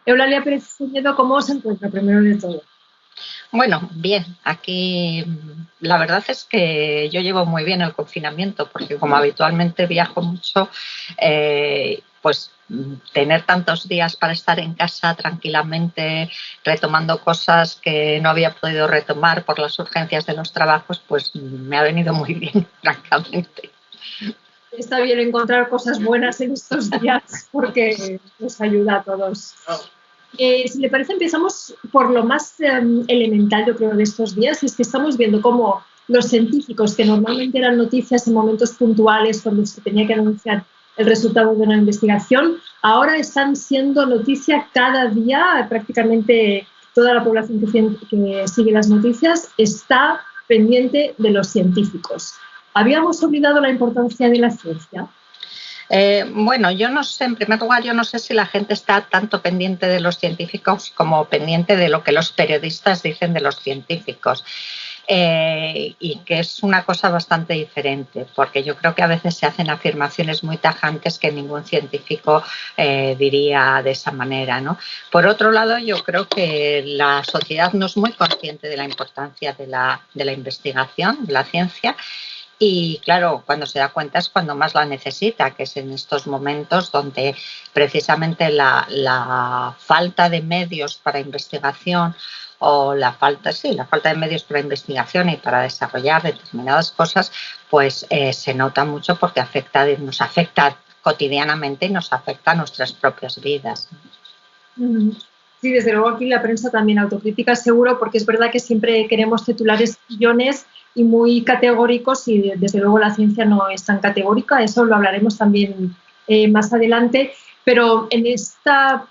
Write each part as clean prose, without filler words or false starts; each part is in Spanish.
Eulalia Pérez Fuñedo, ¿cómo se encuentra primero de todo? Bueno, bien, aquí la verdad es que yo llevo muy bien el confinamiento porque como habitualmente viajo mucho, pues tener tantos días para estar en casa tranquilamente retomando cosas que no había podido retomar por las urgencias de los trabajos, pues me ha venido muy bien, francamente. Está bien encontrar cosas buenas en estos días porque nos ayuda a todos. Si le parece, empezamos por lo más elemental, yo creo, de estos días, es que estamos viendo cómo los científicos, que normalmente eran noticias en momentos puntuales cuando se tenía que anunciar el resultado de una investigación, ahora están siendo noticia cada día. Prácticamente toda la población que sigue las noticias está pendiente de los científicos. ¿Habíamos olvidado la importancia de la ciencia? Bueno, yo no sé, en primer lugar, yo no sé si la gente está tanto pendiente de los científicos como pendiente de lo que los periodistas dicen de los científicos. Y que es una cosa bastante diferente, porque yo creo que a veces se hacen afirmaciones muy tajantes que ningún científico diría de esa manera, ¿no? Por otro lado, yo creo que la sociedad no es muy consciente de la importancia de la investigación, de la ciencia. Y claro, cuando se da cuenta es cuando más la necesita, que es en estos momentos donde precisamente la falta de medios para investigación o la falta de medios para investigación y para desarrollar determinadas cosas, pues se nota mucho porque nos afecta cotidianamente y nos afecta a nuestras propias vidas. Sí, desde luego aquí la prensa también autocrítica seguro, porque es verdad que siempre queremos titulares millones y muy categóricos y desde luego la ciencia no es tan categórica, eso lo hablaremos también más adelante, pero en esta,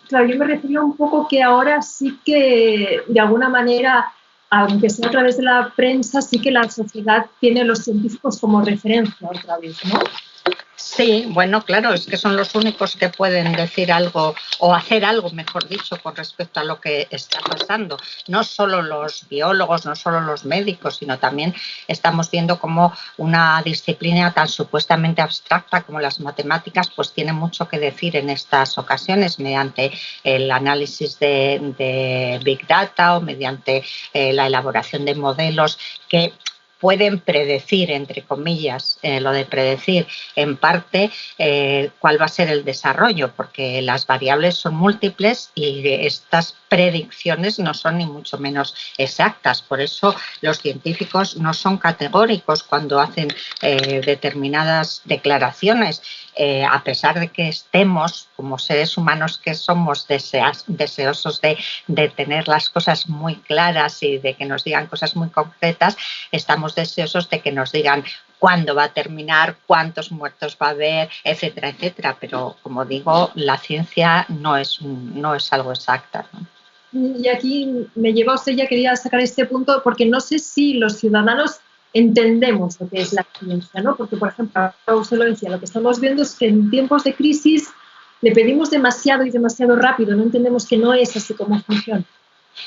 claro, yo me refería un poco que ahora sí que de alguna manera, aunque sea a través de la prensa, sí que la sociedad tiene a los científicos como referencia otra vez, ¿no? Sí, bueno, claro, es que son los únicos que pueden decir algo o hacer algo, mejor dicho, con respecto a lo que está pasando. No solo los biólogos, no solo los médicos, sino también estamos viendo cómo una disciplina tan supuestamente abstracta como las matemáticas, pues tiene mucho que decir en estas ocasiones mediante el análisis de Big Data o mediante la elaboración de modelos que pueden predecir, entre comillas, lo de predecir en parte cuál va a ser el desarrollo, porque las variables son múltiples y estas predicciones no son ni mucho menos exactas. Por eso los científicos no son categóricos cuando hacen determinadas declaraciones. A pesar de que estemos, como seres humanos que somos, deseosos de tener las cosas muy claras y de que nos digan cosas muy concretas, estamos deseosos de que nos digan cuándo va a terminar, cuántos muertos va a haber, etcétera, etcétera. Pero, como digo, la ciencia no es algo exacta, ¿no? Y aquí me lleva usted, ya quería sacar este punto, porque no sé si los ciudadanos entendemos lo que es la ciencia, ¿no? Porque, por ejemplo, usted lo decía, lo que estamos viendo es que en tiempos de crisis le pedimos demasiado y demasiado rápido, no entendemos que no es así como funciona.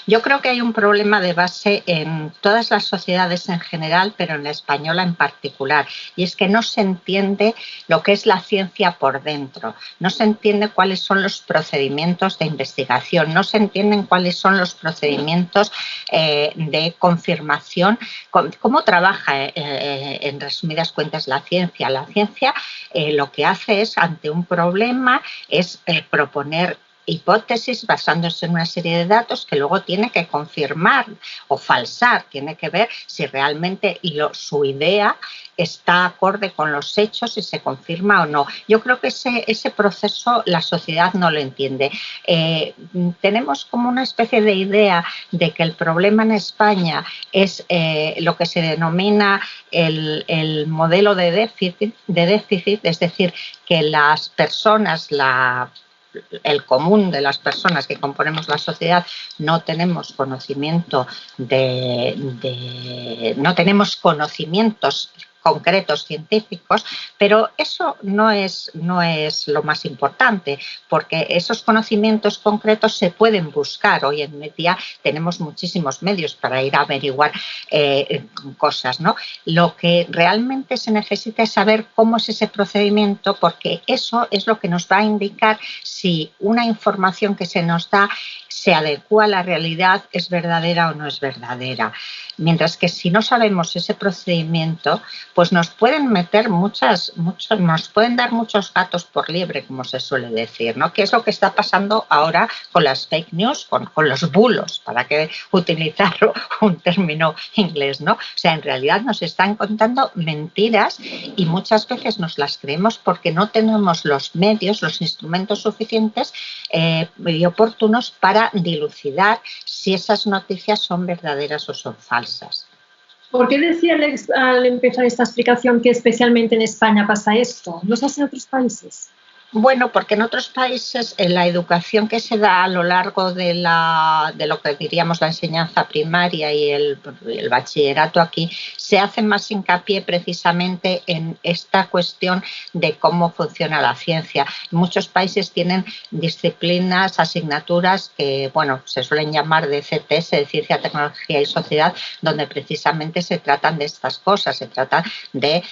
Yo creo que hay un problema de base en todas las sociedades en general, pero en la española en particular, y es que no se entiende lo que es la ciencia por dentro, no se entiende cuáles son los procedimientos de investigación, no se entienden cuáles son los procedimientos de confirmación, cómo trabaja, en resumidas cuentas, la ciencia. La ciencia lo que hace es, ante un problema, es proponer hipótesis basándose en una serie de datos que luego tiene que confirmar o falsar, tiene que ver si realmente su idea está acorde con los hechos y se confirma o no. Yo creo que ese proceso la sociedad no lo entiende. Tenemos como una especie de idea de que el problema en España es lo que se denomina el modelo de déficit, es decir, que las personas, el común de las personas que componemos la sociedad no tenemos conocimiento no tenemos conocimientos concretos científicos, pero eso no es lo más importante, porque esos conocimientos concretos se pueden buscar. Hoy en día tenemos muchísimos medios para ir a averiguar cosas, ¿no? Lo que realmente se necesita es saber cómo es ese procedimiento, porque eso es lo que nos va a indicar si una información que se nos da se adecua a la realidad, es verdadera o no es verdadera. Mientras que si no sabemos ese procedimiento, pues nos pueden meter nos pueden dar muchos gatos por liebre, como se suele decir, ¿no? Que es lo que está pasando ahora con las fake news, con los bulos, para que utilizar un término inglés, ¿no? O sea, en realidad nos están contando mentiras y muchas veces nos las creemos porque no tenemos los medios, los instrumentos suficientes y oportunos para dilucidar si esas noticias son verdaderas o son falsas. ¿Por qué decía Alex al empezar esta explicación que especialmente en España pasa esto? ¿No se hace en otros países? Bueno, porque en otros países la educación que se da a lo largo de lo que diríamos la enseñanza primaria y el bachillerato aquí, se hace más hincapié precisamente en esta cuestión de cómo funciona la ciencia. Muchos países tienen disciplinas, asignaturas que, bueno, se suelen llamar de CTS, de Ciencia, Tecnología y Sociedad, donde precisamente se tratan de estas cosas, se trata de,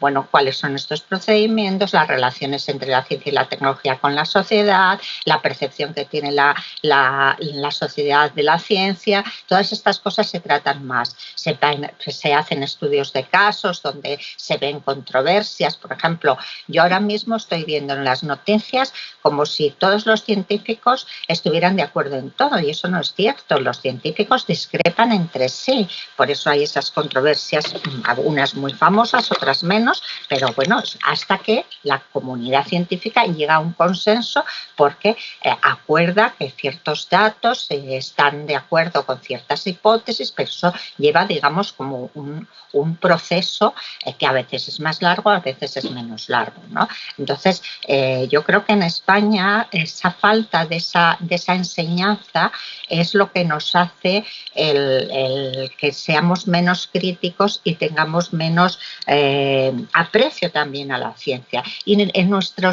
bueno, cuáles son estos procedimientos, las relaciones entre la ciencia y la tecnología con la sociedad, la percepción que tiene la sociedad de la ciencia. Todas estas cosas se tratan más. Se hacen estudios de casos donde se ven controversias. Por ejemplo, yo ahora mismo estoy viendo en las noticias como si todos los científicos estuvieran de acuerdo en todo, y eso no es cierto. Los científicos discrepan entre sí, por eso hay esas controversias, algunas muy famosas, otras menos, pero bueno, hasta que la comunidad científica llega a un consenso porque acuerda que ciertos datos están de acuerdo con ciertas hipótesis, pero eso lleva, digamos, como un proceso que a veces es más largo, a veces es menos largo, ¿no? Entonces, yo creo que en España esa falta de esa enseñanza es lo que nos hace el que seamos menos críticos y tengamos menos aprecio también a la ciencia. Y en nuestra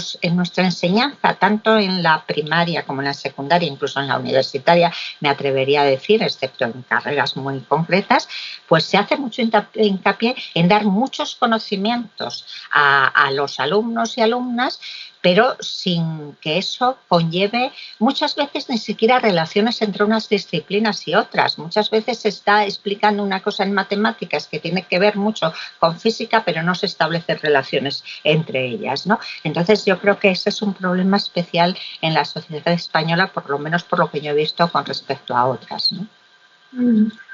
enseñanza, tanto en la primaria como en la secundaria, incluso en la universitaria, me atrevería a decir, excepto en carreras muy concretas, pues se hace mucho hincapié en dar muchos conocimientos a los alumnos y alumnas, pero sin que eso conlleve muchas veces ni siquiera relaciones entre unas disciplinas y otras. Muchas veces se está explicando una cosa en matemáticas que tiene que ver mucho con física, pero no se establecen relaciones entre ellas, ¿no? Entonces yo creo que ese es un problema especial en la sociedad española, por lo menos por lo que yo he visto con respecto a otras, ¿no?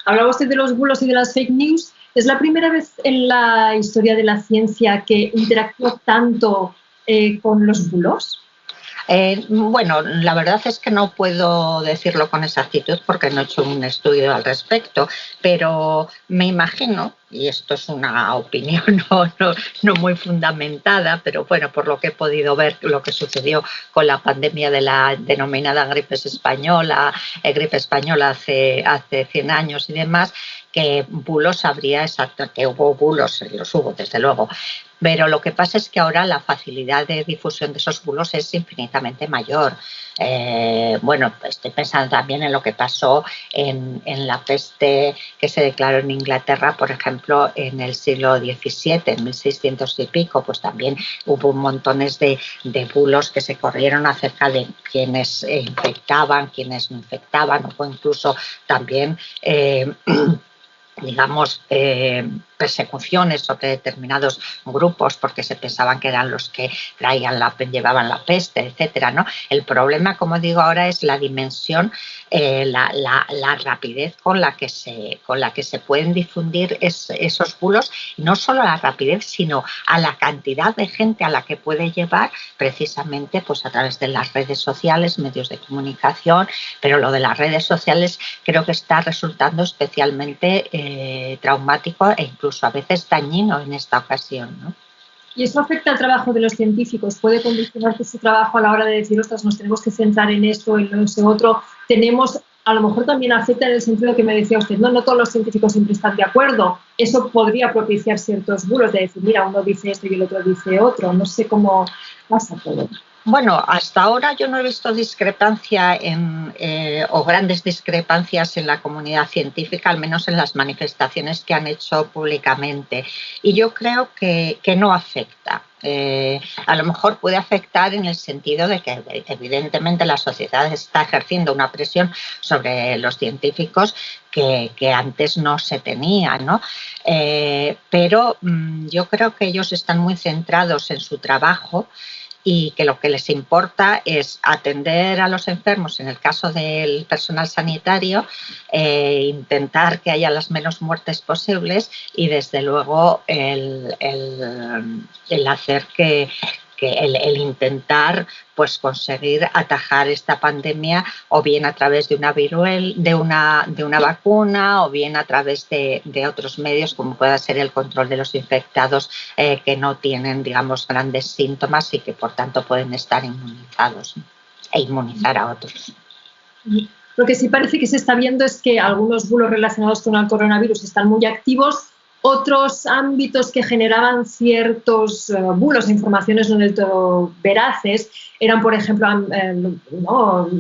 Hablaba usted de los bulos y de las fake news. ¿Es la primera vez en la historia de la ciencia que interactuó tanto con los bulos? Bueno, la verdad es que no puedo decirlo con exactitud porque no he hecho un estudio al respecto, pero me imagino, y esto es una opinión no muy fundamentada, pero bueno, por lo que he podido ver, lo que sucedió con la pandemia de la denominada gripe española hace 100 años y demás, que bulos habría exacto, que hubo bulos, los hubo desde luego, pero lo que pasa es que ahora la facilidad de difusión de esos bulos es infinitamente mayor. Bueno, estoy pensando también en lo que pasó en la peste que se declaró en Inglaterra, por ejemplo, en el siglo XVII, en 1600 y pico, pues también hubo montones de bulos que se corrieron acerca de quienes infectaban, quienes no infectaban, o incluso también digamos, persecuciones sobre determinados grupos porque se pensaban que eran los que llevaban la peste, etcétera, ¿no? El problema, como digo ahora, es la dimensión, la rapidez con la que se pueden difundir esos bulos, y no solo la rapidez, sino a la cantidad de gente a la que puede llevar, precisamente pues a través de las redes sociales, medios de comunicación, pero lo de las redes sociales creo que está resultando especialmente traumático e incluso a veces dañino en esta ocasión, ¿no? ¿Y eso afecta al trabajo de los científicos? ¿Puede condicionar su trabajo a la hora de decir, ostras, nos tenemos que centrar en esto, en ese otro? ¿Tenemos a lo mejor también afecta en el sentido que me decía usted, no todos los científicos siempre están de acuerdo. Eso podría propiciar ciertos bulos de decir, mira, uno dice esto y el otro dice otro. No sé cómo pasa todo. Bueno, hasta ahora yo no he visto discrepancia o grandes discrepancias en la comunidad científica, al menos en las manifestaciones que han hecho públicamente. Y yo creo que no afecta. A lo mejor puede afectar en el sentido de que evidentemente la sociedad está ejerciendo una presión sobre los científicos que antes no se tenía, ¿no? Pero yo creo que ellos están muy centrados en su trabajo y que lo que les importa es atender a los enfermos, en el caso del personal sanitario, intentar que haya las menos muertes posibles y, desde luego, el hacer el intentar pues conseguir atajar esta pandemia, o bien a través de una vacuna, o bien a través de otros medios, como pueda ser el control de los infectados que no tienen, digamos, grandes síntomas y que por tanto pueden estar inmunizados, ¿no? E inmunizar a otros. Lo que sí parece que se está viendo es que algunos bulos relacionados con el coronavirus están muy activos. Otros ámbitos que generaban ciertos bulos, informaciones no del todo veraces, eran, por ejemplo,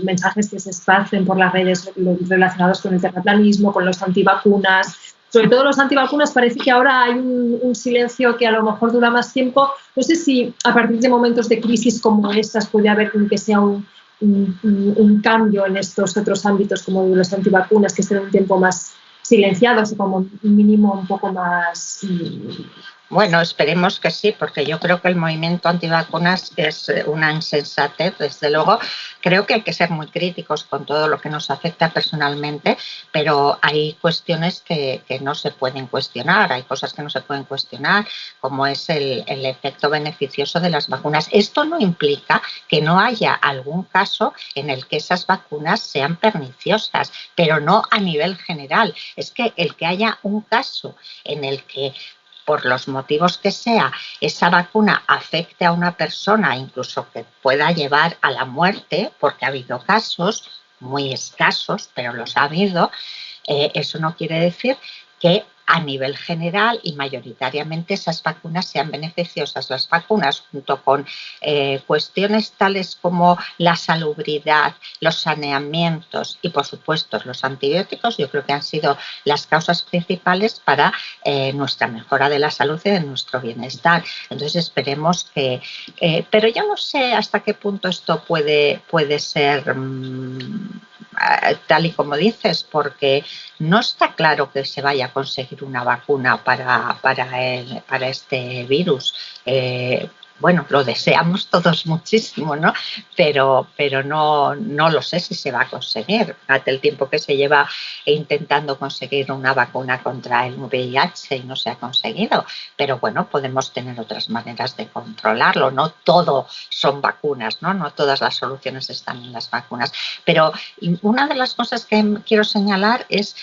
mensajes que se esparcen por las redes relacionados con el terraplanismo, con los antivacunas. Sobre todo los antivacunas, parece que ahora hay un silencio que a lo mejor dura más tiempo. No sé si a partir de momentos de crisis como estas puede haber que sea un cambio en estos otros ámbitos, como los antivacunas, que estén un tiempo más silenciados o como mínimo un poco más... Bueno, esperemos que sí, porque yo creo que el movimiento antivacunas es una insensatez, desde luego. Creo que hay que ser muy críticos con todo lo que nos afecta personalmente, pero hay cuestiones que no se pueden cuestionar, hay cosas que no se pueden cuestionar, como es el efecto beneficioso de las vacunas. Esto no implica que no haya algún caso en el que esas vacunas sean perniciosas, pero no a nivel general. Es que el que haya un caso en el que, por los motivos que sea, esa vacuna afecte a una persona, incluso que pueda llevar a la muerte, porque ha habido casos muy escasos, pero los ha habido, eso no quiere decir que a nivel general y mayoritariamente esas vacunas sean beneficiosas. Las vacunas, junto con cuestiones tales como la salubridad, los saneamientos y, por supuesto, los antibióticos, yo creo que han sido las causas principales para nuestra mejora de la salud y de nuestro bienestar. Entonces esperemos que... pero yo no sé hasta qué punto esto puede ser tal y como dices, porque no está claro que se vaya a conseguir una vacuna para este virus. Bueno, lo deseamos todos muchísimo, ¿no? Pero no lo sé si se va a conseguir. Fíjate el tiempo que se lleva intentando conseguir una vacuna contra el VIH y no se ha conseguido. Pero bueno, podemos tener otras maneras de controlarlo. No todo son vacunas, ¿no? No todas las soluciones están en las vacunas. Pero una de las cosas que quiero señalar es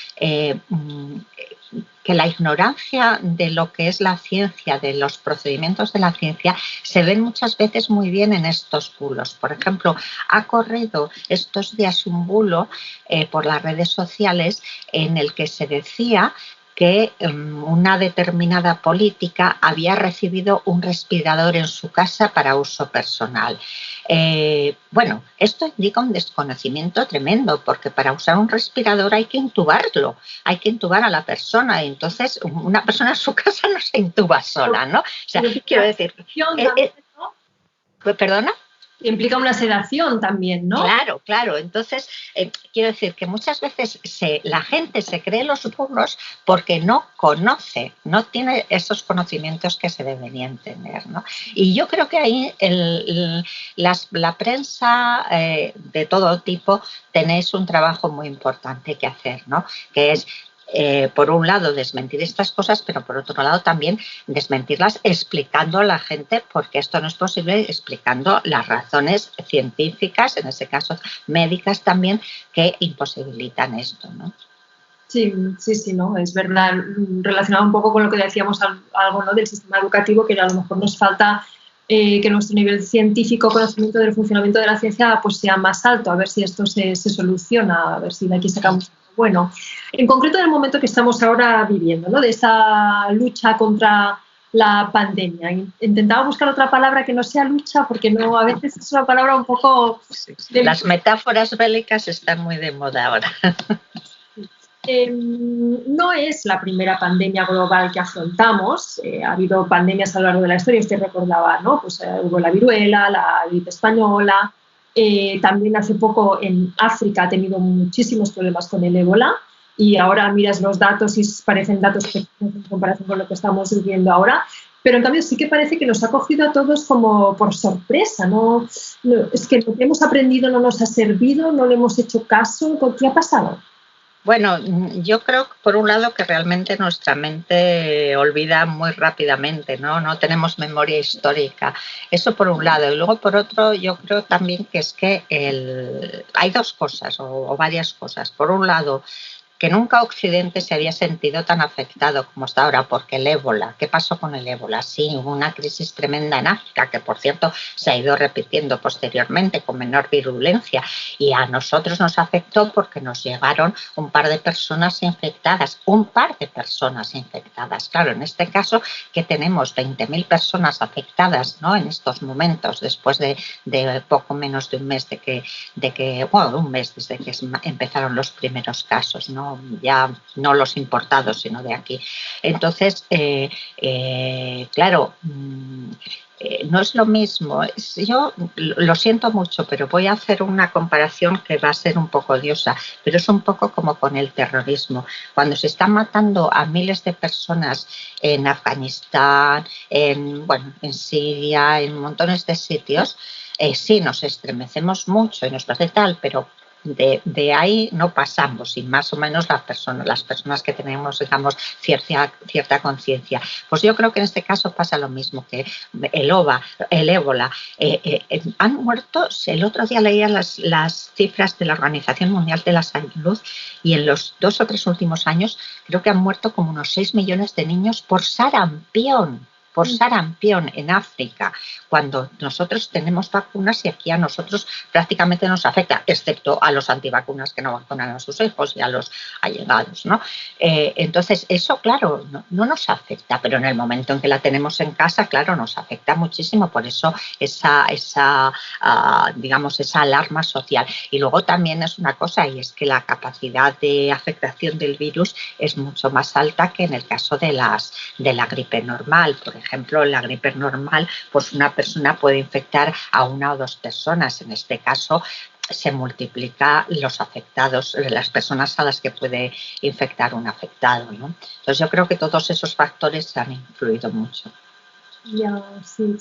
que la ignorancia de lo que es la ciencia, de los procedimientos de la ciencia, se ven muchas veces muy bien en estos bulos. Por ejemplo, ha corrido estos días un bulo por las redes sociales en el que se decía que una determinada política había recibido un respirador en su casa para uso personal. Bueno, esto indica un desconocimiento tremendo, porque para usar un respirador hay que intubarlo, hay que intubar a la persona, y entonces una persona en su casa no se intuba sola, ¿no? O sea, quiero decir... ¿Perdona? Implica una sedación también, ¿no? Claro. Entonces, quiero decir que muchas veces la gente se cree los bulos porque no conoce, no tiene esos conocimientos que se deberían tener, ¿no? Y yo creo que ahí la prensa de todo tipo tenéis un trabajo muy importante que hacer, ¿no? Que es... por un lado, desmentir estas cosas, pero por otro lado también desmentirlas explicando a la gente por qué esto no es posible, explicando las razones científicas, en ese caso médicas también, que imposibilitan esto, ¿no? Sí, no, es verdad. Relacionado un poco con lo que decíamos algo, ¿no?, del sistema educativo, que a lo mejor nos falta que nuestro nivel científico, conocimiento del funcionamiento de la ciencia, pues sea más alto, a ver si esto se soluciona, a ver si de aquí sacamos algo bueno. En concreto, en el momento que estamos ahora viviendo, ¿no? De esa lucha contra la pandemia. Intentaba buscar otra palabra que no sea lucha, porque no, a veces es una palabra un poco... Las metáforas bélicas están muy de moda ahora. No es la primera pandemia global que afrontamos. Ha habido pandemias a lo largo de la historia. Usted recordaba, ¿no? Pues hubo la viruela, la gripe española. También hace poco en África ha tenido muchísimos problemas con el ébola. Y ahora miras los datos y parecen datos pequeños en comparación con lo que estamos viviendo ahora. Pero en cambio sí que parece que nos ha cogido a todos como por sorpresa. No, es que lo que hemos aprendido no nos ha servido, no le hemos hecho caso. ¿Qué ha pasado? Bueno, yo creo, por un lado, que realmente nuestra mente olvida muy rápidamente, ¿no? No tenemos memoria histórica. Eso por un lado. Y luego, por otro, yo creo también que es que hay dos cosas o varias cosas. Por un lado, que nunca Occidente se había sentido tan afectado como está ahora, porque el ébola, ¿qué pasó con el ébola? Sí, hubo una crisis tremenda en África, que por cierto se ha ido repitiendo posteriormente con menor virulencia, y a nosotros nos afectó porque nos llegaron un par de personas infectadas, Claro, en este caso que tenemos 20.000 personas afectadas, ¿no? En estos momentos, después de poco menos de un mes un mes desde que empezaron los primeros casos, ¿no? Ya no los importados, sino de aquí. Entonces, claro, no es lo mismo. Yo lo siento mucho, pero voy a hacer una comparación que va a ser un poco odiosa, pero es un poco como con el terrorismo. Cuando se están matando a miles de personas en Afganistán, en Siria, en montones de sitios, sí, nos estremecemos mucho y nos parece tal, pero de ahí no pasamos, y más o menos las personas que tenemos, digamos, cierta conciencia. Pues yo creo que en este caso pasa lo mismo, que el ébola. Han muerto, el otro día leía las cifras de la Organización Mundial de la Salud, y en los 2 o 3 últimos años creo que han muerto como unos 6 millones de niños por sarampión en África, cuando nosotros tenemos vacunas y aquí a nosotros prácticamente nos afecta, excepto a los antivacunas que no vacunan a sus hijos y a los allegados, ¿no? Entonces, eso, claro, no nos afecta, pero en el momento en que la tenemos en casa, claro, nos afecta muchísimo. Por eso esa alarma social. Y luego también es una cosa, y es que la capacidad de afectación del virus es mucho más alta que en el caso de la gripe normal. Por ejemplo, en la gripe normal, pues una persona puede infectar a 1 o 2 personas. En este caso, se multiplica los afectados, las personas a las que puede infectar un afectado, ¿no? Entonces, yo creo que todos esos factores han influido mucho. Ya, sí.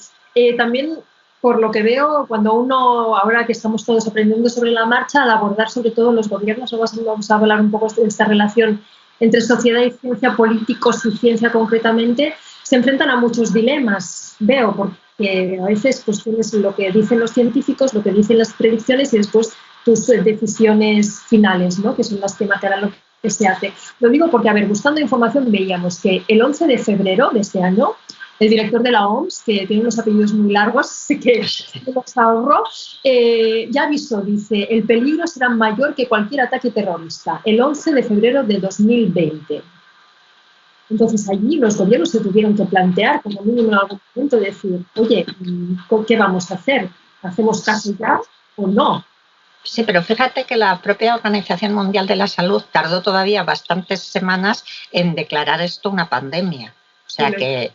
También, por lo que veo, cuando uno, ahora que estamos todos aprendiendo sobre la marcha, al abordar sobre todo los gobiernos, vamos a hablar un poco de esta relación entre sociedad y ciencia, políticos y ciencia concretamente, se enfrentan a muchos dilemas, veo, porque a veces pues tienes lo que dicen los científicos, lo que dicen las predicciones y después tus decisiones finales, ¿no? Que son las que marcarán lo que se hace. Lo digo porque, a ver, buscando información veíamos que el 11 de febrero de este año, el director de la OMS, que tiene unos apellidos muy largos, así que los ahorro, ya avisó, dice, el peligro será mayor que cualquier ataque terrorista, el 11 de febrero de 2020. Entonces allí los gobiernos se tuvieron que plantear, como mínimo en algún momento, decir, oye, ¿qué vamos a hacer? ¿Hacemos caso ya o no? Sí, pero fíjate que la propia Organización Mundial de la Salud tardó todavía bastantes semanas en declarar esto una pandemia. O sea que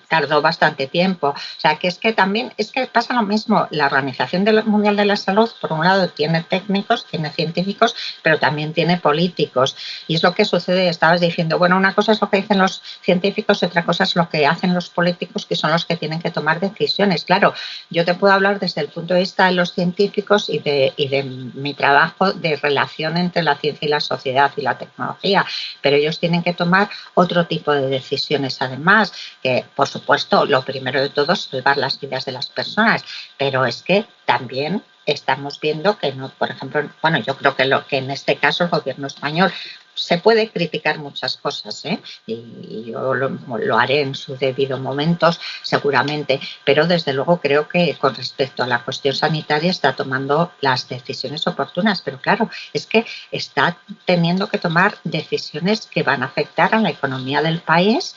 tardó bastante tiempo. O sea, que es que también pasa lo mismo. La Organización Mundial de la Salud, por un lado, tiene técnicos, tiene científicos, pero también tiene políticos. Y es lo que sucede, estabas diciendo, bueno, una cosa es lo que dicen los científicos y otra cosa es lo que hacen los políticos, que son los que tienen que tomar decisiones. Claro, yo te puedo hablar desde el punto de vista de los científicos y de mi trabajo de relación entre la ciencia y la sociedad y la tecnología, pero ellos tienen que tomar otro tipo de decisiones además, que por supuesto, lo primero de todo es salvar las vidas de las personas, pero es que también estamos viendo que no, por ejemplo, bueno, yo creo que en este caso el gobierno español se puede criticar muchas cosas, ¿eh? Y yo lo haré en su debido momento, seguramente, pero desde luego creo que con respecto a la cuestión sanitaria está tomando las decisiones oportunas, pero claro, es que está teniendo que tomar decisiones que van a afectar a la economía del país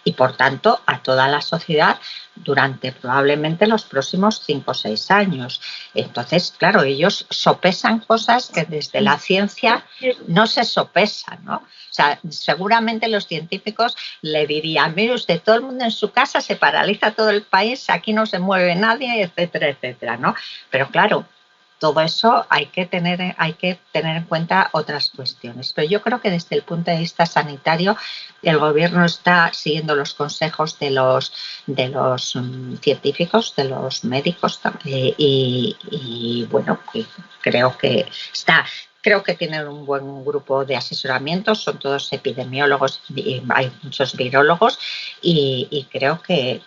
y por tanto a toda la sociedad durante probablemente los próximos 5 o 6 años. Entonces, claro, ellos sopesan cosas que desde la ciencia no se sopesan, ¿no? O sea, seguramente los científicos le dirían, mire usted, todo el mundo en su casa, se paraliza todo el país, aquí no se mueve nadie, etcétera, etcétera, ¿no? Pero claro, todo eso hay que tener en cuenta otras cuestiones. Pero yo creo que desde el punto de vista sanitario el gobierno está siguiendo los consejos de los científicos, de los médicos y bueno, creo que tienen un buen grupo de asesoramiento, son todos epidemiólogos, y hay muchos virólogos y creo que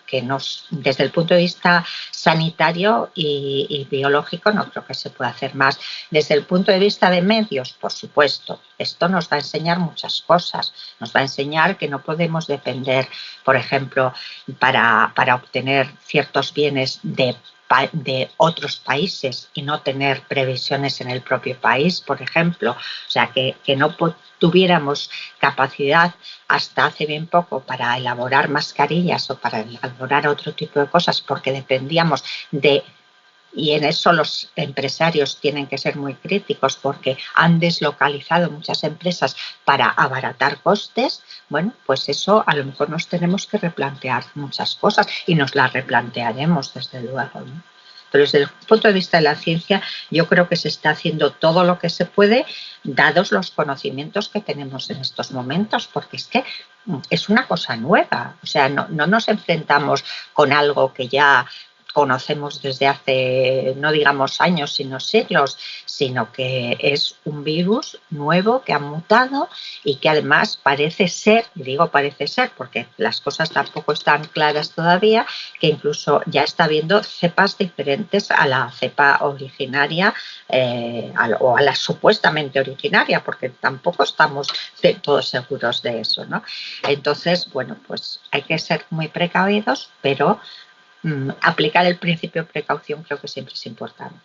desde el punto de vista sanitario y biológico no creo que se pueda hacer más. Desde el punto de vista de medios, por supuesto, esto nos va a enseñar muchas cosas. Nos va a enseñar que no podemos depender, por ejemplo, para obtener ciertos bienes de otros países y no tener previsiones en el propio país, por ejemplo. O sea, que no tuviéramos capacidad hasta hace bien poco para elaborar mascarillas o para elaborar otro tipo de cosas porque dependíamos de... Y en eso los empresarios tienen que ser muy críticos porque han deslocalizado muchas empresas para abaratar costes. Bueno, pues eso a lo mejor nos tenemos que replantear muchas cosas y nos las replantearemos desde luego, ¿no? Pero desde el punto de vista de la ciencia yo creo que se está haciendo todo lo que se puede dados los conocimientos que tenemos en estos momentos, porque es que es una cosa nueva. O sea, no nos enfrentamos con algo que ya conocemos desde hace, no digamos años, sino siglos, sino que es un virus nuevo que ha mutado y que además parece ser, y digo parece ser porque las cosas tampoco están claras todavía, que incluso ya está habiendo cepas diferentes a la cepa originaria o a la supuestamente originaria, porque tampoco estamos todos seguros de eso, ¿no? Entonces, bueno, pues hay que ser muy precavidos, pero aplicar el principio de precaución creo que siempre es importante.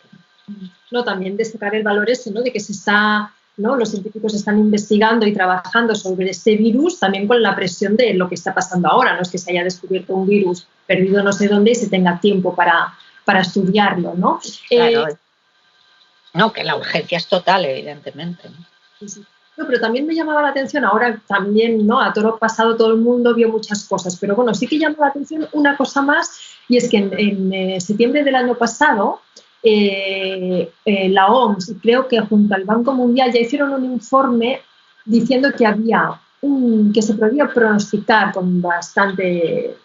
No, también destacar el valor ese, ¿no? De que los científicos están investigando y trabajando sobre ese virus también con la presión de lo que está pasando ahora. No es que se haya descubierto un virus perdido no sé dónde y se tenga tiempo para estudiarlo, ¿no? Claro. No, que la urgencia es total, evidentemente, ¿no? Sí, sí. No, pero también me llamaba la atención, ahora también, ¿no? A toro pasado todo el mundo vio muchas cosas, pero bueno, sí que llamó la atención una cosa más, y es que en septiembre del año pasado la OMS y creo que junto al Banco Mundial ya hicieron un informe diciendo que que se podía pronosticar que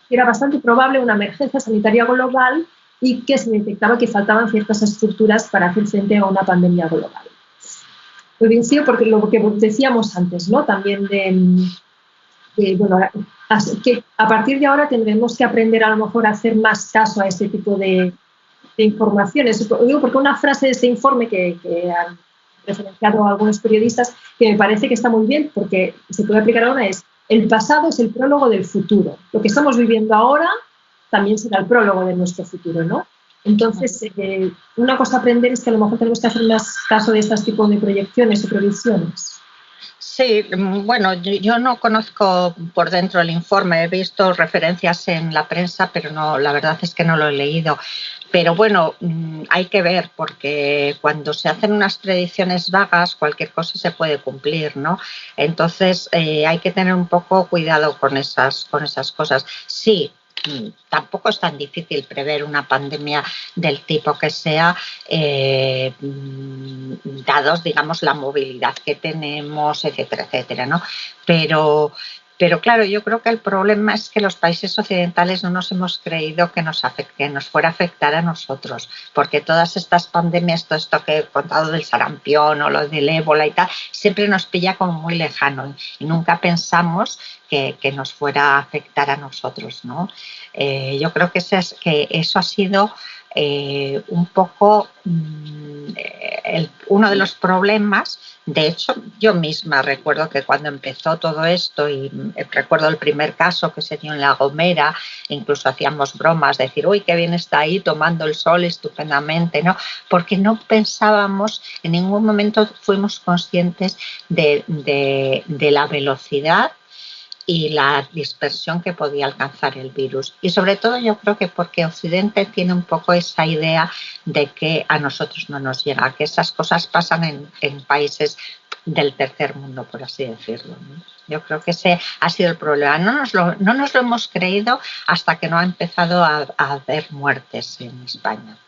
era bastante probable una emergencia sanitaria global y que se detectaba que faltaban ciertas estructuras para hacer frente a una pandemia global. Muy bien, sí, porque lo que decíamos antes, ¿no? También que a partir de ahora tendremos que aprender a lo mejor a hacer más caso a este tipo de informaciones. Digo porque una frase de este informe que han referenciado a algunos periodistas que me parece que está muy bien porque se puede aplicar ahora es: el pasado es el prólogo del futuro. Lo que estamos viviendo ahora también será el prólogo de nuestro futuro, ¿no? Entonces, una cosa a aprender es que a lo mejor tenemos que hacer más caso de estos tipos de proyecciones o previsiones. Sí, bueno, yo no conozco por dentro el informe, he visto referencias en la prensa, pero no, la verdad es que no lo he leído. Pero bueno, hay que ver, porque cuando se hacen unas predicciones vagas, cualquier cosa se puede cumplir, ¿no? Entonces, hay que tener un poco cuidado con esas cosas. Sí. Tampoco es tan difícil prever una pandemia del tipo que sea, dados, digamos, la movilidad que tenemos, etcétera, etcétera, ¿no? Pero claro, yo creo que el problema es que los países occidentales no nos hemos creído que nos fuera a afectar a nosotros, porque todas estas pandemias, todo esto que he contado del sarampión o lo del ébola y tal, siempre nos pilla como muy lejano y nunca pensamos que nos fuera a afectar a nosotros, ¿no? Yo creo que eso ha sido un poco uno de los problemas, de hecho, yo misma recuerdo que cuando empezó todo esto, y recuerdo el primer caso que se dio en La Gomera, incluso hacíamos bromas, decir, uy, qué bien está ahí tomando el sol estupendamente, ¿no? Porque no pensábamos, en ningún momento fuimos conscientes de la velocidad y la dispersión que podía alcanzar el virus. Y sobre todo yo creo que porque Occidente tiene un poco esa idea de que a nosotros no nos llega, que esas cosas pasan en países del tercer mundo, por así decirlo, ¿no? Yo creo que ese ha sido el problema. No nos lo hemos creído hasta que no ha empezado a haber muertes en España.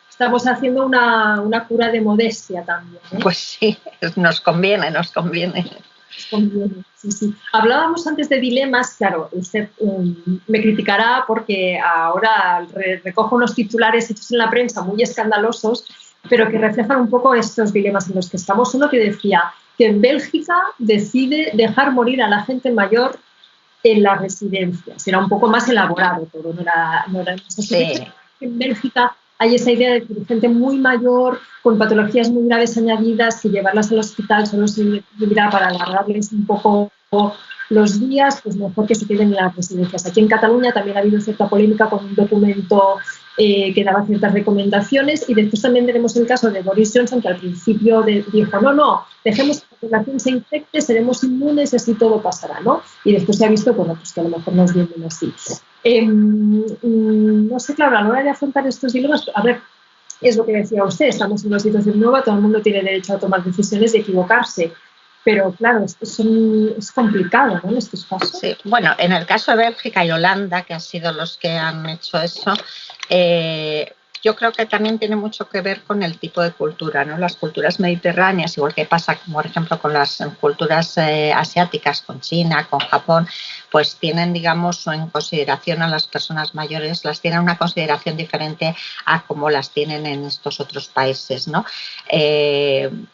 Estamos haciendo una cura de modestia también, ¿eh? Pues sí, nos conviene. Sí, sí. Hablábamos antes de dilemas, claro, usted me criticará porque ahora recojo unos titulares hechos en la prensa muy escandalosos, pero que reflejan un poco estos dilemas en los que estamos. Uno que decía que en Bélgica decide dejar morir a la gente mayor en las residencias. Era un poco más elaborado todo, no era sí. En Bélgica hay esa idea de que gente muy mayor, con patologías muy graves añadidas, que llevarlas al hospital solo servirá para alargarles un poco los días, pues mejor que se queden en las residencias. Aquí en Cataluña también ha habido cierta polémica con un documento que daba ciertas recomendaciones, y después también tenemos el caso de Boris Johnson, que al principio dijo, no, dejemos que la población se infecte, seremos inmunes y así todo pasará, ¿no? Y después se ha visto, bueno, pues que a lo mejor no es bien así. No sé, claro, a la hora de afrontar estos dilemas, a ver, es lo que decía usted, estamos en una situación nueva, todo el mundo tiene derecho a tomar decisiones y equivocarse, pero claro, es complicado, ¿no?, en estos casos. Sí, bueno, en el caso de Bélgica y Holanda, que han sido los que han hecho eso, yo creo que también tiene mucho que ver con el tipo de cultura, ¿no? Las culturas mediterráneas, igual que pasa, por ejemplo, con las culturas asiáticas, con China, con Japón, pues tienen, digamos, en consideración a las personas mayores, las tienen una consideración diferente a como las tienen en estos otros países, ¿no?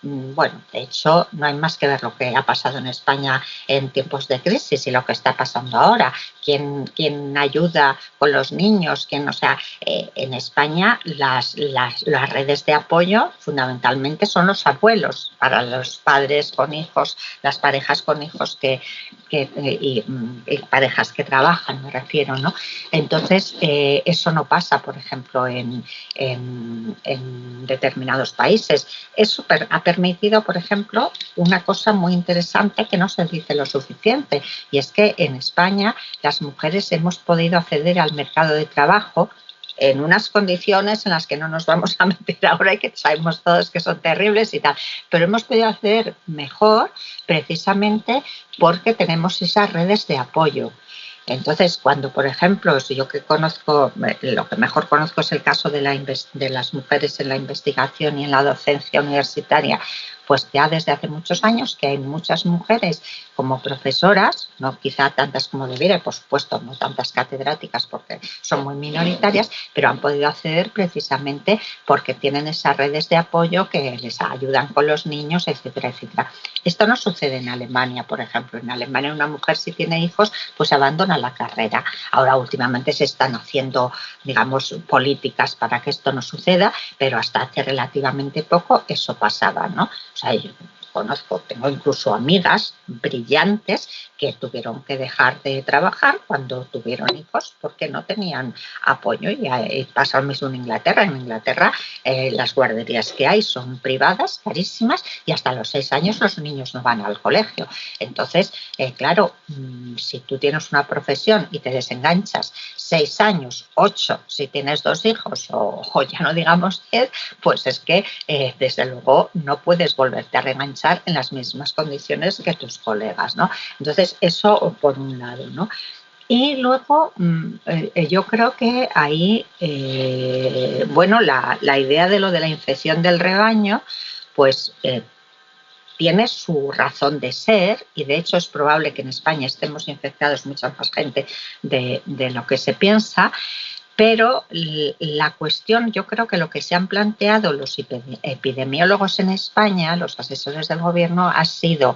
Bueno, de hecho, no hay más que ver lo que ha pasado en España en tiempos de crisis y lo que está pasando ahora. ¿Quién ayuda con los niños? O sea, en España las redes de apoyo fundamentalmente son los abuelos para los padres con hijos, las parejas con hijos y parejas que trabajan, me refiero, ¿no? Entonces, eso no pasa, por ejemplo, en determinados países. Eso ha permitido, por ejemplo, una cosa muy interesante que no se dice lo suficiente, y es que en España las mujeres hemos podido acceder al mercado de trabajo en unas condiciones en las que no nos vamos a meter ahora y que sabemos todos que son terribles y tal, pero hemos podido hacer mejor precisamente porque tenemos esas redes de apoyo. Entonces, cuando, por ejemplo, si yo que conozco, lo que mejor conozco es el caso de las mujeres en la investigación y en la docencia universitaria, pues ya desde hace muchos años que hay muchas mujeres como profesoras, no quizá tantas como debiera, por supuesto, no tantas catedráticas porque son muy minoritarias, pero han podido acceder precisamente porque tienen esas redes de apoyo que les ayudan con los niños, etcétera, etcétera. Esto no sucede en Alemania, por ejemplo. En Alemania una mujer, si tiene hijos, pues abandona la carrera. Ahora últimamente se están haciendo, digamos, políticas para que esto no suceda, pero hasta hace relativamente poco eso pasaba, ¿no? O sea, yo tengo incluso amigas brillantes que tuvieron que dejar de trabajar cuando tuvieron hijos porque no tenían apoyo, y pasa lo mismo en Inglaterra. En Inglaterra las guarderías que hay son privadas, carísimas, y hasta los 6 años los niños no van al colegio. Entonces, claro, si tú tienes una profesión y te desenganchas 6 años, 8, si tienes 2 hijos o ya no digamos 10, pues es que desde luego no puedes volverte a reenganchar en las mismas condiciones que tus colegas, ¿no? Entonces, eso por un lado, ¿no? Y luego yo creo que ahí, bueno, la idea de lo de la infección del rebaño, pues tiene su razón de ser, y de hecho es probable que en España estemos infectados mucha más gente de lo que se piensa. Pero la cuestión, yo creo que lo que se han planteado los epidemiólogos en España, los asesores del gobierno, ha sido,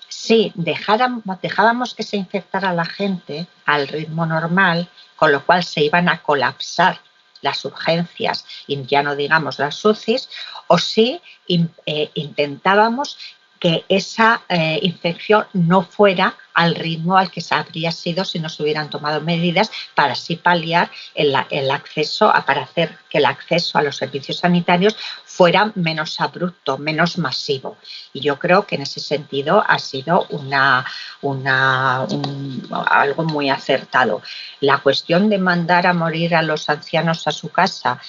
sí, dejábamos que se infectara la gente al ritmo normal, con lo cual se iban a colapsar las urgencias y ya no digamos las UCIs, o si intentábamos que esa infección no fuera al ritmo al que se habría sido si no se hubieran tomado medidas para así paliar el acceso, para hacer que el acceso a los servicios sanitarios fuera menos abrupto, menos masivo. Y yo creo que en ese sentido ha sido algo muy acertado. La cuestión de mandar a morir a los ancianos a su casa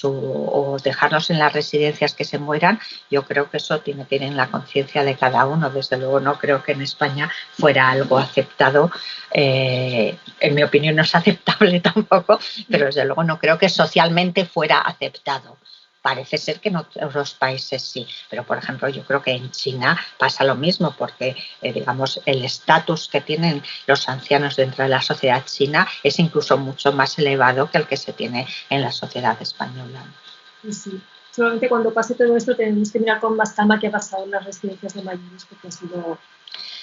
o dejarlos en las residencias que se mueran, yo creo que eso tiene que ir en la conciencia de cada uno. Desde luego no creo que en España fuera algo aceptado. En mi opinión no es aceptable tampoco, pero desde luego no creo que socialmente fuera aceptado. Parece ser que en otros países sí, pero por ejemplo yo creo que en China pasa lo mismo, porque digamos el estatus que tienen los ancianos dentro de la sociedad china es incluso mucho más elevado que el que se tiene en la sociedad española. Sí. Solamente cuando pase todo esto tenemos que mirar con más calma qué ha pasado en las residencias de mayores, porque ha sido...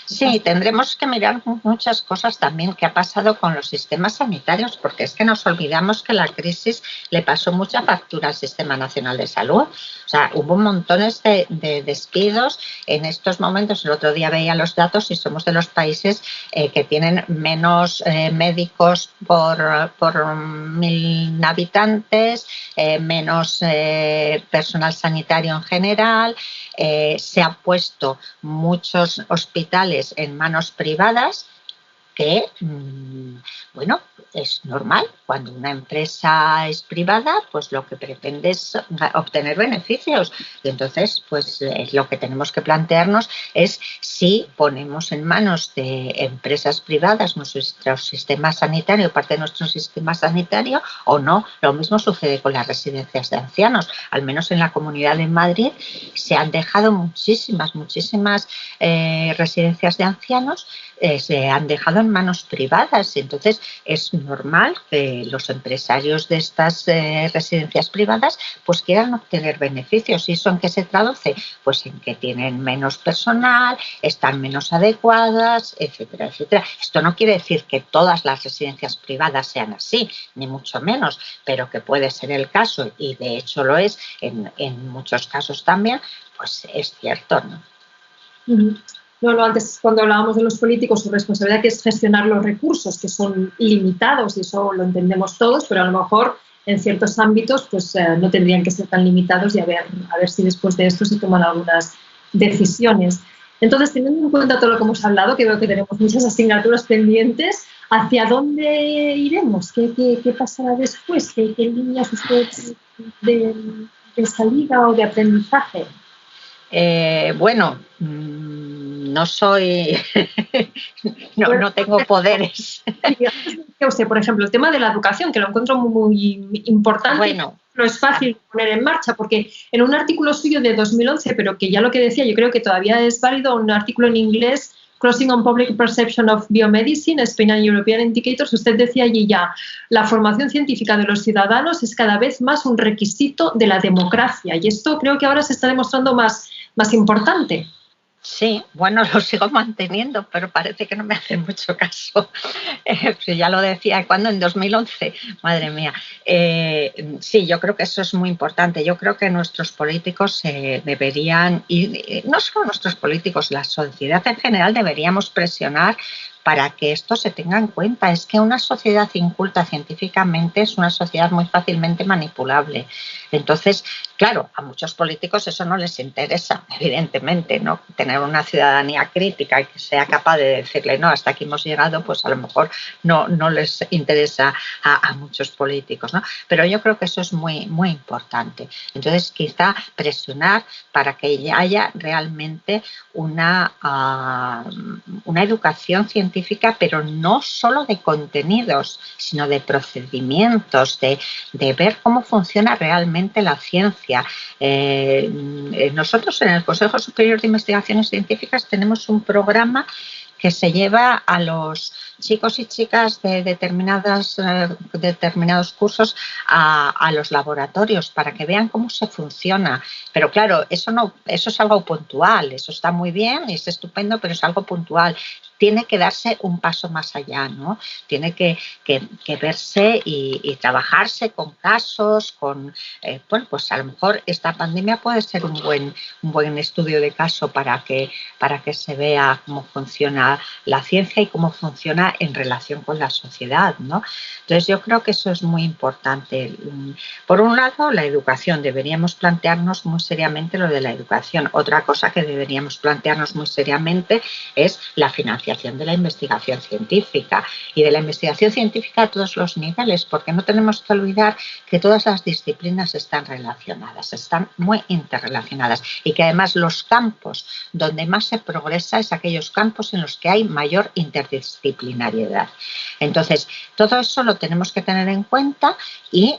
Sí, tendremos que mirar muchas cosas también que ha pasado con los sistemas sanitarios, porque es que nos olvidamos que la crisis le pasó mucha factura al Sistema Nacional de Salud. O sea, hubo montones de despidos en estos momentos. El otro día veía los datos y somos de los países que tienen menos médicos por 1.000 habitantes, menos personal sanitario en general. Se han puesto muchos hospitales en manos privadas que, bueno, es normal. Cuando una empresa es privada, pues lo que pretende es obtener beneficios. Y entonces, pues lo que tenemos que plantearnos es si ponemos en manos de empresas privadas nuestro sistema sanitario, parte de nuestro sistema sanitario, o no. Lo mismo sucede con las residencias de ancianos. Al menos en la Comunidad de Madrid se han dejado muchísimas residencias de ancianos, se han dejado en manos privadas. Entonces es normal que los empresarios de estas residencias privadas pues quieran obtener beneficios. ¿Y eso en qué se traduce? Pues en que tienen menos personal, están menos adecuadas, etcétera, etcétera. Esto no quiere decir que todas las residencias privadas sean así, ni mucho menos, pero que puede ser el caso, y de hecho lo es en muchos casos también, pues es cierto, ¿no? No, antes cuando hablábamos de los políticos, su responsabilidad que es gestionar los recursos, que son limitados, y eso lo entendemos todos, pero a lo mejor en ciertos ámbitos pues no tendrían que ser tan limitados, y a ver si después de esto se toman algunas decisiones. Entonces, teniendo en cuenta todo lo que hemos hablado, que veo que tenemos muchas asignaturas pendientes, ¿hacia dónde iremos? ¿Qué pasará después? ¿Qué líneas ustedes de salida o de aprendizaje? Bueno, no soy, no tengo poderes. Usted, por ejemplo, el tema de la educación, que lo encuentro muy importante, bueno, no es fácil poner en marcha, porque en un artículo suyo de 2011, pero que ya lo que decía, yo creo que todavía es válido, un artículo en inglés, Crossing on Public Perception of Biomedicine, Spain and European Indicators, usted decía allí ya, la formación científica de los ciudadanos es cada vez más un requisito de la democracia, y esto creo que ahora se está demostrando más importante. Sí, bueno, lo sigo manteniendo, pero parece que no me hacen mucho caso. Ya lo decía, ¿cuándo? En 2011, madre mía. Sí, yo creo que eso es muy importante. Yo creo que nuestros políticos deberían, y no solo nuestros políticos, la sociedad en general deberíamos presionar para que esto se tenga en cuenta. Es que una sociedad inculta científicamente es una sociedad muy fácilmente manipulable. Entonces, claro, a muchos políticos eso no les interesa, evidentemente, ¿no? Tener una ciudadanía crítica y que sea capaz de decirle, no, hasta aquí hemos llegado, pues a lo mejor no les interesa a muchos políticos, ¿no? Pero yo creo que eso es muy, muy importante. Entonces, quizá presionar para que haya realmente una educación científica, pero no solo de contenidos, sino de procedimientos, de ver cómo funciona realmente la ciencia. Nosotros en el Consejo Superior de Investigaciones Científicas tenemos un programa que se lleva a los chicos y chicas de determinados cursos a los laboratorios para que vean cómo se funciona. Pero claro, eso es algo puntual, eso está muy bien y es estupendo, pero es algo puntual. tiene que darse un paso más allá, ¿no? Tiene que verse y trabajarse con casos, con, bueno, pues a lo mejor esta pandemia puede ser un buen estudio de caso para que se vea cómo funciona la ciencia y cómo funciona en relación con la sociedad, ¿no? Entonces yo creo que eso es muy importante. Por un lado, la educación. Deberíamos plantearnos muy seriamente lo de la educación. Otra cosa que deberíamos plantearnos muy seriamente es la financiación de la investigación científica y de la investigación científica a todos los niveles, porque no tenemos que olvidar que todas las disciplinas están relacionadas, están muy interrelacionadas y que además los campos donde más se progresa es aquellos campos en los que hay mayor interdisciplinariedad. Entonces, todo eso lo tenemos que tener en cuenta y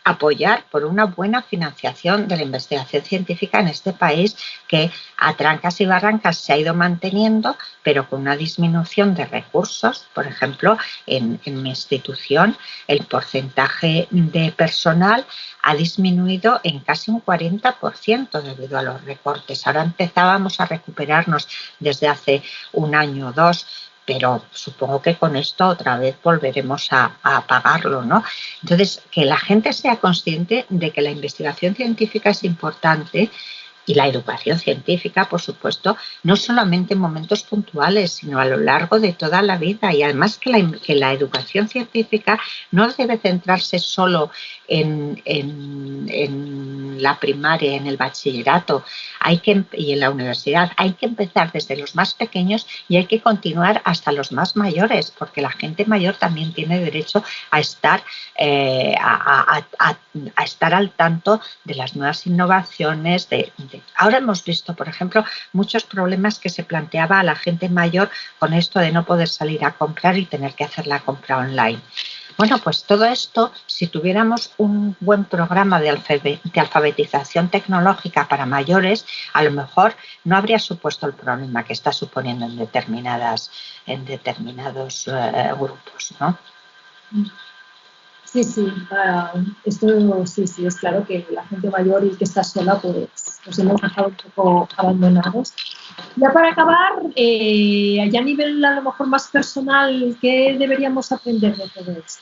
apoyar por una buena financiación de la investigación científica en este país que a trancas y barrancas se ha ido manteniendo, pero con una disminución de recursos. Por ejemplo, en mi institución el porcentaje de personal ha disminuido en casi un 40% debido a los recortes. Ahora empezábamos a recuperarnos desde hace un año o dos, pero supongo que con esto otra vez volveremos a pagarlo, ¿no? Entonces, que la gente sea consciente de que la investigación científica es importante y la educación científica, por supuesto, no solamente en momentos puntuales, sino a lo largo de toda la vida. Y además que la educación científica no debe centrarse solo en la primaria, en el bachillerato y en la universidad. Hay que empezar desde los más pequeños y hay que continuar hasta los más mayores, porque la gente mayor también tiene derecho a estar, a estar al tanto de las nuevas innovaciones. Ahora hemos visto, por ejemplo, muchos problemas que se planteaba a la gente mayor con esto de no poder salir a comprar y tener que hacer la compra online. Bueno, pues todo esto, si tuviéramos un buen programa de alfabetización tecnológica para mayores, a lo mejor no habría supuesto el problema que está suponiendo en determinados grupos, ¿no? Sí, sí, esto sí, es claro que la gente mayor y que está sola, pues nos hemos dejado un poco abandonados. Ya para acabar, ya a nivel a lo mejor más personal, ¿qué deberíamos aprender de todo esto?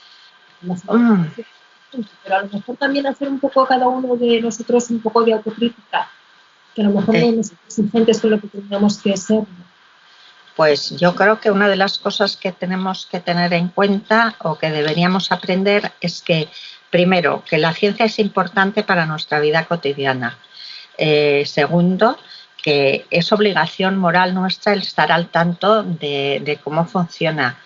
Pero a lo mejor también hacer un poco cada uno de nosotros un poco de autocrítica, que a lo mejor no somos exigentes con lo que tendríamos que ser, ¿no? Pues yo creo que una de las cosas que tenemos que tener en cuenta o que deberíamos aprender es que, primero, que la ciencia es importante para nuestra vida cotidiana. Segundo, que es obligación moral nuestra el estar al tanto de cómo funciona.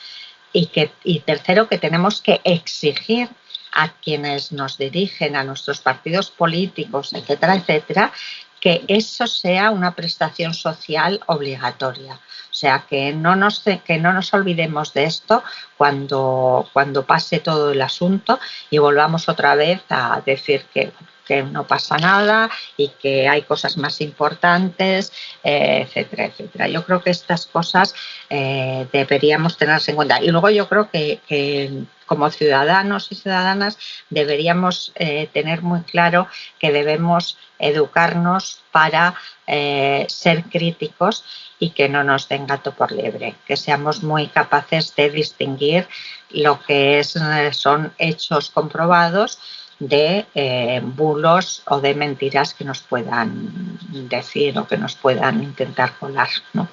Y tercero, que tenemos que exigir a quienes nos dirigen, a nuestros partidos políticos, etcétera, etcétera, que eso sea una prestación social obligatoria. O sea, que no nos olvidemos de esto cuando pase todo el asunto y volvamos otra vez a decir que no pasa nada y que hay cosas más importantes, etcétera, etcétera. Yo creo que estas cosas deberíamos tenerlas en cuenta. Y luego yo creo que como ciudadanos y ciudadanas deberíamos tener muy claro que debemos educarnos para ser críticos y que no nos den gato por liebre, que seamos muy capaces de distinguir lo que son hechos comprobados de bulos o de mentiras que nos puedan decir o que nos puedan intentar colar, ¿no?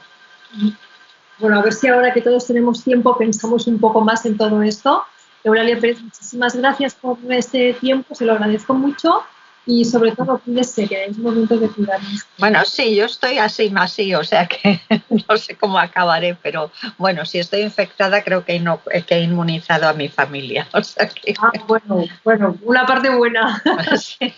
Bueno, a ver si ahora que todos tenemos tiempo pensamos un poco más en todo esto. Eulalia Pérez, muchísimas gracias por este tiempo, se lo agradezco mucho y sobre todo cuídese, que es momento de cuidarnos. Bueno, sí, yo estoy así, o sea que no sé cómo acabaré, pero bueno, si estoy infectada creo que he inmunizado a mi familia. O sea que... bueno, una parte buena. Sí.